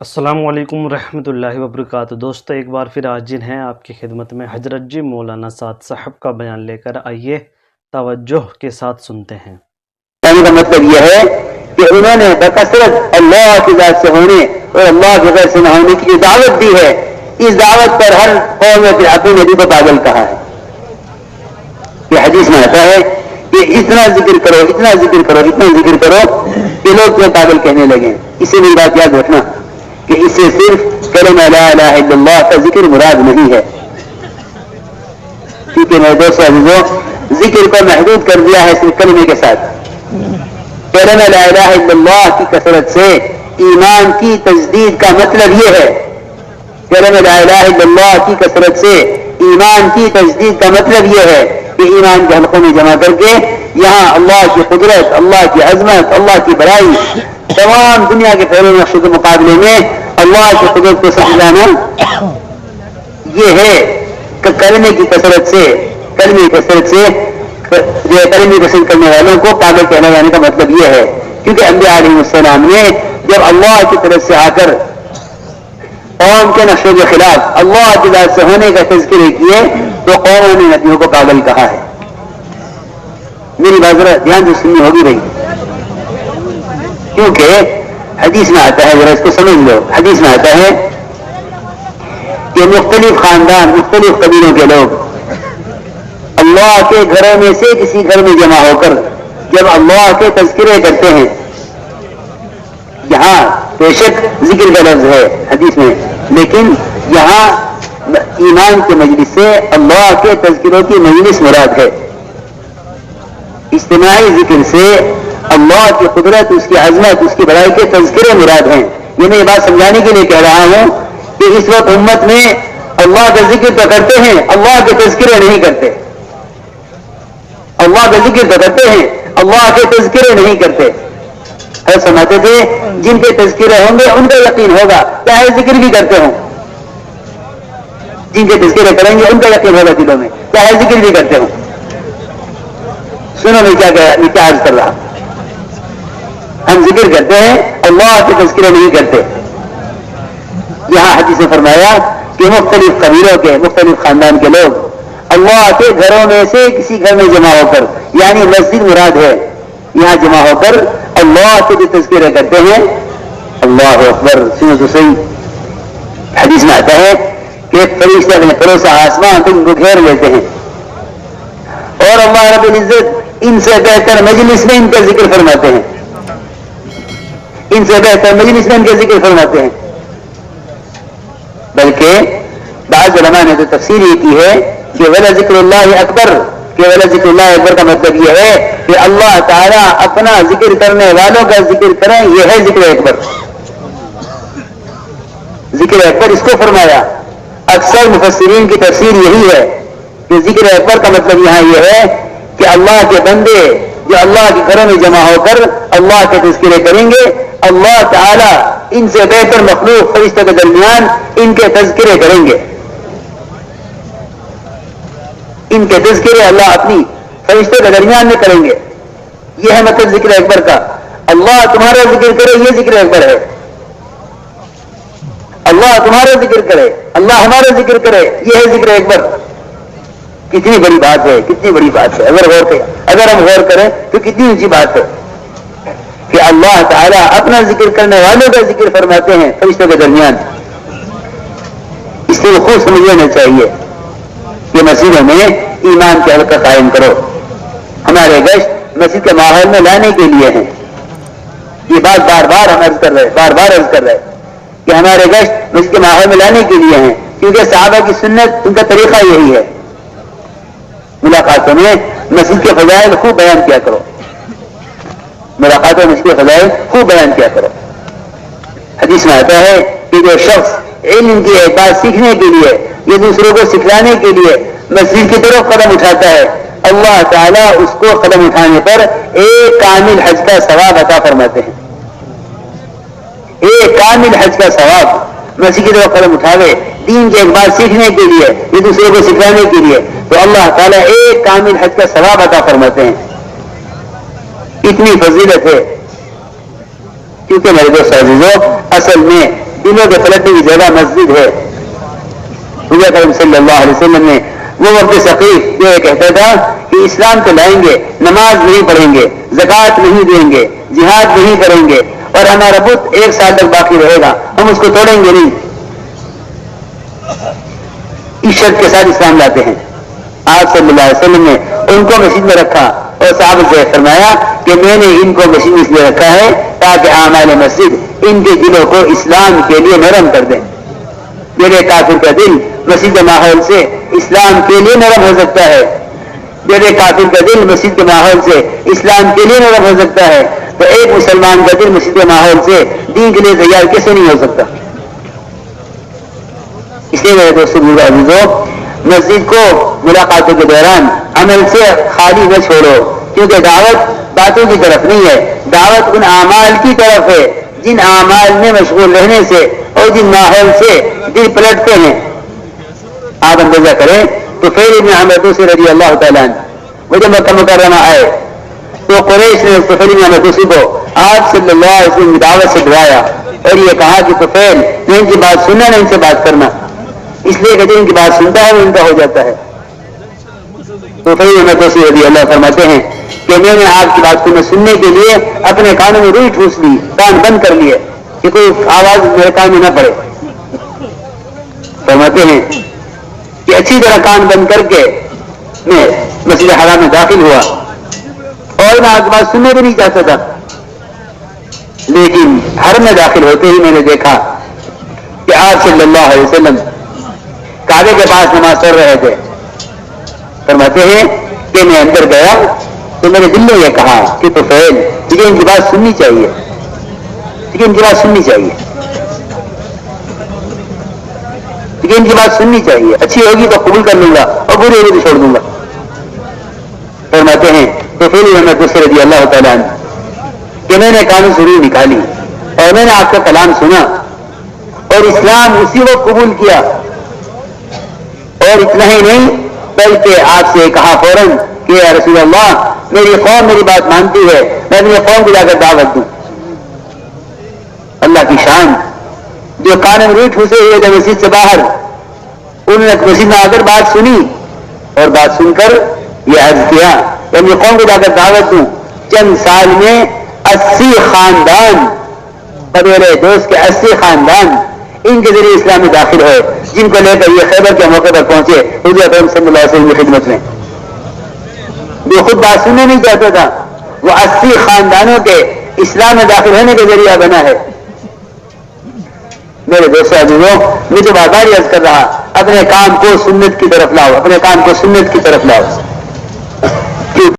السلام علیکم ورحمۃ اللہ وبرکاتہ۔ دوستو ایک بار پھر حاضر ہیں آپ کی خدمت میں حضرت جی مولانا سعد صاحب کا بیان لے کر، آئیے توجہ کے ساتھ سنتے ہیں۔ کہنے کا مطلب یہ ہے کہ انہوں نے بکثرت اللہ کی ذات سے ہونے اور اللہ کے غیر سے نہ ہونے کی جو دعوت دی ہے، اس دعوت پر ہر قوم میں اپنے نبی کو پاگل کہا ہے۔ یہ حدیث میں آتا ہے کہ اتنا ذکر کرو، اتنا ذکر کرو، اتنا ذکر کرو کہ لوگ تمہیں پاگل کہنے لگے۔ اسی لیے بات یاد رکھنا کہ اس سے صرف کلمہ لا الہ الا اللہ کا ذکر مراد نہیں ہے، کیونکہ میرے دوستو عزیزو ذکر کو محدود کر دیا ہے صرف کلمے کے ساتھ۔ کلمہ لا الہ الا اللہ کی کثرت سے ایمان کی تجدید کا مطلب یہ ہے، کلمہ لا الہ الا اللہ کی کثرت سے ایمان کی تجدید کا مطلب یہ ہے کہ ایمان کے حلقوں میں جمع کر کے یہاں اللہ کی قدرت، اللہ کی عظمت، اللہ کی بڑائی، تمام دنیا کے پھیلے نقشے کے مقابلے میں اللہ کی قدرت کو سمجھانا، یہ ہے کہ کلمے کی کثرت سے کلمے پسند کرنے والوں کو پاگل کہنے جانے کا مطلب یہ ہے۔ کیونکہ انبیاء علیہ السلام نے جب اللہ کی طرف سے آ کر قوم کے نقشوں کے خلاف اللہ کی ذات سے ہونے کا تذکرے کیے تو قوموں نے نبیوں کو پاگل کہا ہے۔ میری بات ذرا دھیان سے سننی ہوگی بھائی، کیونکہ حدیث میں آتا ہے، ذرا اس کو سمجھ لو، حدیث میں آتا ہے کہ مختلف خاندان، مختلف قبیلوں کے لوگ اللہ کے گھروں میں سے کسی گھر میں جمع ہو کر جب اللہ کے تذکرے کرتے ہیں، یہاں بے شک ذکر کا لفظ ہے حدیث میں، لیکن یہاں ایمان کے مجلس سے اللہ کے تذکروں کی مجلس مراد ہے۔ اجتماعی ذکر سے اللہ کی قدرت، اس کی عظمت، اس کی بڑائی کے تذکرے مراد ہیں۔ یہ میں یہ بات سمجھانے کے لیے کہہ رہا ہوں کہ اس وقت امت میں اللہ کا ذکر تو کرتے ہیں، اللہ کے تذکرے نہیں کرتے۔ اللہ کا ذکر تو کرتے ہیں، اللہ کے تذکرے نہیں کرتے۔ ایسا سمجھتے تھے جن کے تذکرے ہوں گے ان کا یقین ہوگا، چاہے ذکر بھی کرتے ہوں۔ جن کے تذکرے کریں گے ان کا یقین ہوگا دلوں میں، چاہے ذکر بھی کرتے ہوں۔ سنو میں کیا عرض کر رہا، ہم ذکر کرتے ہیں، اللہ کے تذکرے نہیں کرتے۔ یہاں حدیث میں فرمایا کہ مختلف قبیلوں کے، مختلف خاندان کے لوگ اللہ کے گھروں میں سے کسی گھر میں جمع ہو کر، یعنی مسجد مراد ہے، یہاں جمع ہو کر اللہ کے جو تذکرے کرتے ہیں۔ اللہ اکبر، سنو تو صحیح، حدیث میں آتا ہے کہ ایک فرشتہ اپنے پروسا آسمان تم کو گھیر لیتے ہیں اور اللہ رب العزت ان سے بہتر مجلس میں ان کا ذکر فرماتے ہیں، ان سے بہتر مجلس میں ان کا ذکر فرماتے ہیں۔ بلکہ بعض علماء نے تو تفسیر یہ کی ہے کہ ولا ذکر اللہ اکبر، کہ ولا ذکر اللہ اکبر کا مطلب یہ ہے کہ اللہ تعالیٰ اپنا ذکر کرنے والوں کا ذکر کریں، یہ ہے ذکر اکبر۔ ذکر اکبر اس کو فرمایا۔ اکثر مفسرین کی تفسیر یہی ہے کہ ذکر اکبر کا مطلب یہاں یہ ہے کہ اللہ کے بندے جو اللہ کے گھروں میں جمع ہو کر اللہ کے تذکرے کریں گے، اللہ تعالیٰ ان سے بہتر مخلوق فرشتوں کے درمیان ان کے تذکرے کریں گے۔ ان کے تذکرے اللہ اپنی فرشتوں کے درمیان میں کریں گے، یہ ہے مطلب ذکر اکبر کا۔ اللہ تمہارا ذکر کرے، یہ ذکر اکبر ہے۔ اللہ تمہارا ذکر کرے، اللہ ہمارا ذکر کرے، یہ ہے ذکر اکبر۔ کتنی بڑی بات ہے، کتنی بڑی بات ہے، اگر ہم غور کریں تو کتنی اونچی بات ہے کہ اللہ تعالیٰ اپنا ذکر کرنے والوں کا ذکر فرماتے ہیں فرشتوں کے درمیان۔ اس سے خوب سمجھ لینا چاہیے کہ مسجدوں میں ایمان کے حلقہ قائم کرو۔ ہمارے گشت مسجد کے ماحول میں لانے کے لیے ہیں، یہ بات بار بار ہم عرض کر رہے کہ ہمارے گشت مسجد کے ماحول میں لانے کے لیے ہیں، کیونکہ صحابہ کی سنت، ان کا طریقہ یہی ہے۔ ملاقاتوں میں مسجد کے فضائل خوب بیان کیا کرو، ملاقاتوں میں مسجد کے فضائل خوب بیان کیا کرو۔ حدیث میں آتا ہے کہ جو شخص علم کی ایک بات سیکھنے کے لیے یا دوسروں کو سکھلانے کے لیے مسجد کی طرف قدم اٹھاتا ہے، اللہ تعالیٰ اس کو قدم اٹھانے پر ایک کامل حج کا ثواب عطا فرماتے ہیں۔ ایک کامل حج کا ثواب، مسجد کی طرف قدم اٹھاوے دین کی ایک بات سیکھنے کے لیے یا دوسروں کو سکھلانے کے لیے، تو اللہ تعالیٰ ایک کامل حج کا ثواب عطا فرماتے ہیں۔ اتنی فضیلت ہے، کیونکہ میرے دوست عزیزو اصل میں دلوں کے پلٹنے کی جگہ مسجد ہے. حضور کریم صلی اللہ علیہ وسلم نے وہ وقت ثقیف جو یہ کہتا تھا کہ اسلام تو لائیں گے، نماز نہیں پڑھیں گے، زکوٰۃ نہیں دیں گے، جہاد نہیں کریں گے، اور ہمارا بت 1 سال تک باقی رہے گا، ہم اس کو توڑیں گے نہیں. اس شرط کے ساتھ اسلام لاتے ہیں. آپ صلی اللہ علیہ وسلم نے ان کو مسجد میں رکھا اور صحابہ سے فرمایا کہ میں نے ان کو مسجد میں اس لیے رکھا ہے تاکہ اعمال مسجد ان کے دلوں کو اسلام کے لیے نرم کر دیں. میرے کافر کا دل مسجد کے ماحول سے اسلام کے لیے نرم ہو سکتا ہے، میرے کافر کا دل مسجد کے ماحول سے اسلام کے لیے نرم ہو سکتا ہے، تو ایک مسلمان کا دل مسجد کے ماحول سے دین کے لیے تیار کیسے نہیں ہو سکتا؟ اس لیے میرے دوستوں عزیزوں، مسجد کو ملاقاتوں کے دوران عمل سے خالی نہ چھوڑو، کیونکہ دعوت باتوں کی طرف نہیں ہے، دعوت ان اعمال کی طرف ہے جن اعمال میں مشغول رہنے سے اور جن ماحول سے دل پلٹتے ہیں. آپ اندازہ کریں تو طفیل ابن عمرو دوسی رضی اللہ تعالیٰ عنہ وہ جب مکہ مکرمہ آئے تو قریش نے طفیل ابن عمرو دوسی کو آپ صلی اللہ علیہ وسلم کی دعوت سے ڈرایا اور یہ کہا کہ طفیل نہ ان کی بات سننا نہ ان سے بات کرنا، اس لیے کہ ان کی بات سنتا ہے وہ ان کا ہو جاتا ہے. تو طفیل ابن عمرو دوسی رضی اللہ فرماتے ہیں کہ میں نے آپ کی بات کو سننے کے لیے اپنے کانوں میں روئی ٹھوس لی، کان بند کر لیے کہ کوئی آواز میرے کان میں نہ پڑے. فرماتے ہیں کہ اچھی طرح کان بند کر کے میں مسجد حرام میں داخل ہوا اور میں آپ کی بات سننے بھی نہیں چاہتا تھا، لیکن حرم میں داخل ہوتے ہی میں نے دیکھا کہ آپ صلی اللہ علیہ وسلم کعبے کے پاس نماز پڑھ رہے تھے. فرماتے ہیں کہ میں اندر گیا تو میرے دل نے یہ کہا کہ طفیل تجھے ان کی بات سننی چاہیے، تجھے ان کی بات سننی چاہیے، تجھے ان کی بات سننی چاہیے، اچھی ہوگی تو قبول کر لوں گا اور بری ہوگی تو چھوڑ دوں گا. فرماتے ہیں طفیل ابن عمرو رضی اللہ تعالیٰ عنہ کہ میں نے کانوں سے روح نکالی اور میں نے آپ کا کلام سنا اور اسلام اسی وقت قبول کیا، اور اتنا ہی نہیں بلکہ آپ سے کہا فوراً کہ یا رسول اللہ میری قوم میری بات مانتی ہے، میں اپنی قوم کو جا کر دعوت دوں. اللہ کی شان جو کان میں روئی ٹھوسے ہوئے تھے مسجد سے باہر، انہوں نے مسجد میں آ کر بات سنی اور بات سن کر یہ عرض کیا کہ اپنی قوم کو جا کر دعوت دوں. چند سال میں 80 خاندان قبیلے دوست کے 80 خاندان ان کے ذریعے اسلام میں داخل ہوئے، جن کو لے کر یہ خیبر کے موقع پر پہنچے حضور اکرم صلی اللہ علیہ وسلم کی خدمت میں. جو خود بات سننے نہیں چاہتا تھا وہ 80 خاندانوں کے اسلام میں داخل ہونے کے ذریعہ بنا ہے. میرے دوستوں عزیزوں، میں جو بار بار عرض کر رہا اپنے کام کو سنت کی طرف لاؤ، اپنے کام کو سنت کی طرف لاؤ.